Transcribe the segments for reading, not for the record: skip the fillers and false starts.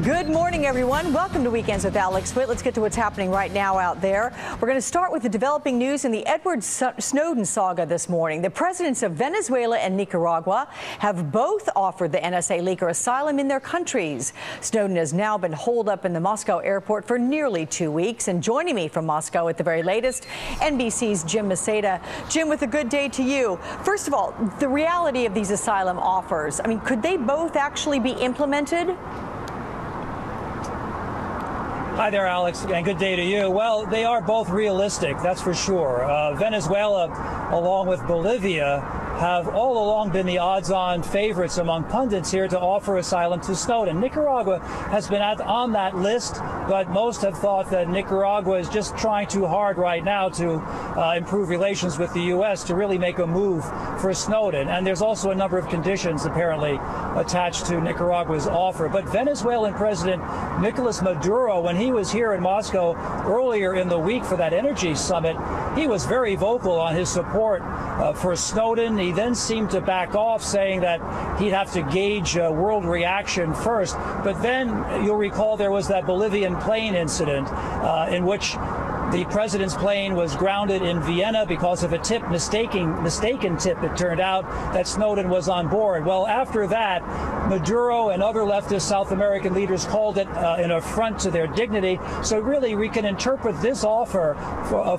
Good morning, everyone. Welcome to Weekends with Alex Witt. Let's get to what's happening right now out there. We're going to start with the developing news in the Edward Snowden saga this morning. The presidents of Venezuela and Nicaragua have both offered the NSA leaker asylum in their countries. Snowden has now been holed up in the Moscow airport for nearly 2 weeks. And joining me from Moscow at the very latest, NBC's Jim Maceda. Jim, with a good day to you. First of all, the reality of these asylum offers. I mean, could they both actually be implemented? Hi there, Alex, and good day to you. Well, they are both realistic, that's for sure. Venezuela, along with Bolivia, have all along been the odds-on favorites among pundits here to offer asylum to Snowden. Nicaragua has been on that list, but most have thought that Nicaragua is just trying too hard right now to improve relations with the U.S. to really make a move for Snowden. And there's also a number of conditions apparently attached to Nicaragua's offer. But Venezuelan President Nicolas Maduro, when he was here in Moscow earlier in the week for that energy summit, he was very vocal on his support for Snowden. He then seemed to back off, saying that he'd have to gauge world reaction first. But then you'll recall there was that Bolivian plane incident in which the president's plane was grounded in Vienna because of a mistaken tip. It turned out that Snowden was on board. Well, after that, Maduro and other leftist South American leaders called it an affront to their dignity. So really, we can interpret this offer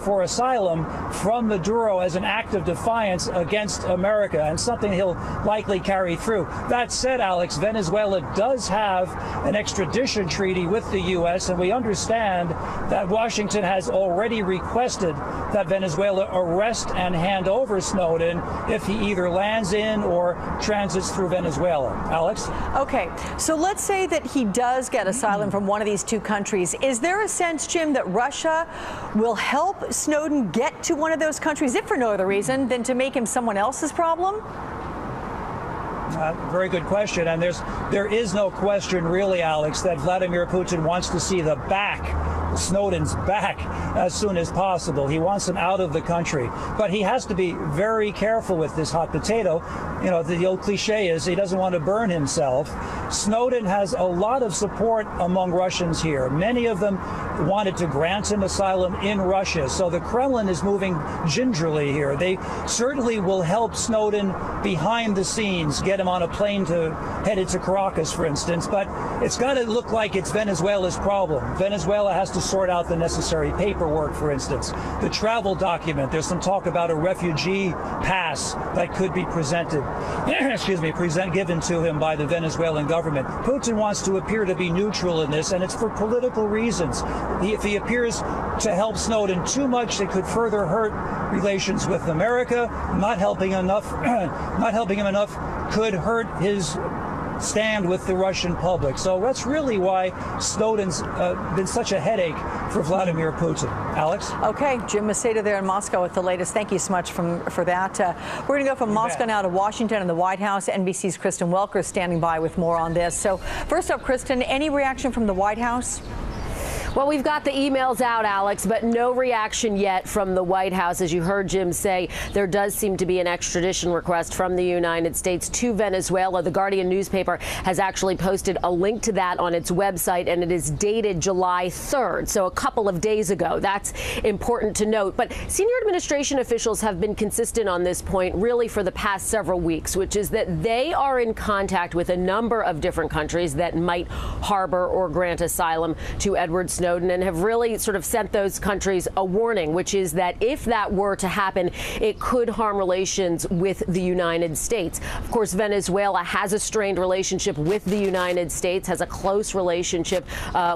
for asylum from Maduro as an act of defiance against America, and something he'll likely carry through. That said, Alex, Venezuela does have an extradition treaty with the U.S., and we understand that Washington has already requested that Venezuela arrest and hand over Snowden if he either lands in or transits through Venezuela. Alex? Okay, so let's say that he does get asylum from one of these two countries. Is there a sense, Jim, that Russia will help Snowden get to one of those countries, if for no other reason than to make him someone else's problem? Very good question. And there is no question, really, Alex, that Vladimir Putin wants to see Snowden's back as soon as possible. He wants him out of the country. But he has to be very careful with this hot potato. You know, the old cliche is he doesn't want to burn himself. Snowden has a lot of support among Russians here. Many of them wanted to grant him asylum in Russia. So the Kremlin is moving gingerly here. They certainly will help Snowden behind the scenes, get him on a plane headed to Caracas, for instance. But it's got to look like it's Venezuela's problem. Venezuela has to sort out the necessary paperwork, for instance. The travel document, there's some talk about a refugee pass that could be given to him by the Venezuelan government. Putin wants to appear to be neutral in this, and it's for political reasons. If he appears to help Snowden too much, it could further hurt relations with America. Not helping him enough could hurt his stand with the Russian public. So that's really why Snowden's been such a headache for Vladimir Putin. Alex? Okay, Jim Maceda there in Moscow with the latest. Thank you so much for that. We're going to go from Moscow now to Washington and the White House. NBC's Kristen Welker is standing by with more on this. So first up, Kristen, any reaction from the White House? Well, we've got the emails out, Alex, but no reaction yet from the White House. As you heard Jim say, there does seem to be an extradition request from the United States to Venezuela. The Guardian newspaper has actually posted a link to that on its website, and it is dated July 3rd, so a couple of days ago. That's important to note. But senior administration officials have been consistent on this point really for the past several weeks, which is that they are in contact with a number of different countries that might harbor or grant asylum to Edward Snowden, and have really sort of sent those countries a warning, which is that if that were to happen, it could harm relations with the United States. Of course, Venezuela has a strained relationship with the United States, has a close relationship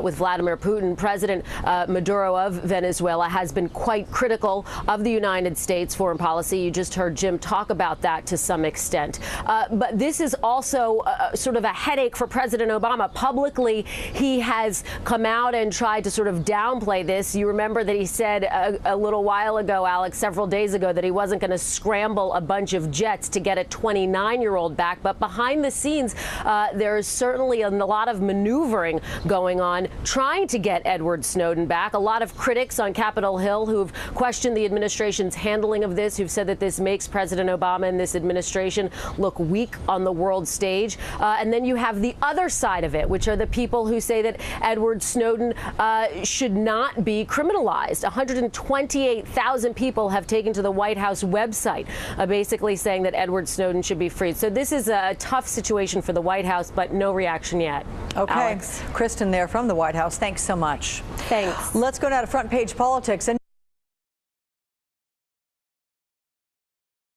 with Vladimir Putin. President Maduro of Venezuela has been quite critical of the United States foreign policy. You just heard Jim talk about that to some extent. But this is also sort of a headache for President Obama. Publicly, he has come out and tried tried to sort of downplay this. You remember that he said a little while ago, Alex, several days ago, that he wasn't going to scramble a bunch of jets to get a 29-year-old back. But behind the scenes, there is certainly a lot of maneuvering going on, trying to get Edward Snowden back. A lot of critics on Capitol Hill who've questioned the administration's handling of this, who've said that this makes President Obama and this administration look weak on the world stage. And then you have the other side of it, which are the people who say that Edward Snowden should not be criminalized. 128,000 people have taken to the White House website, basically saying that Edward Snowden should be freed. So this is a tough situation for the White House, but no reaction yet. Okay. Alex. Kristen there from the White House. Thanks so much. Thanks. Let's go now to front page politics.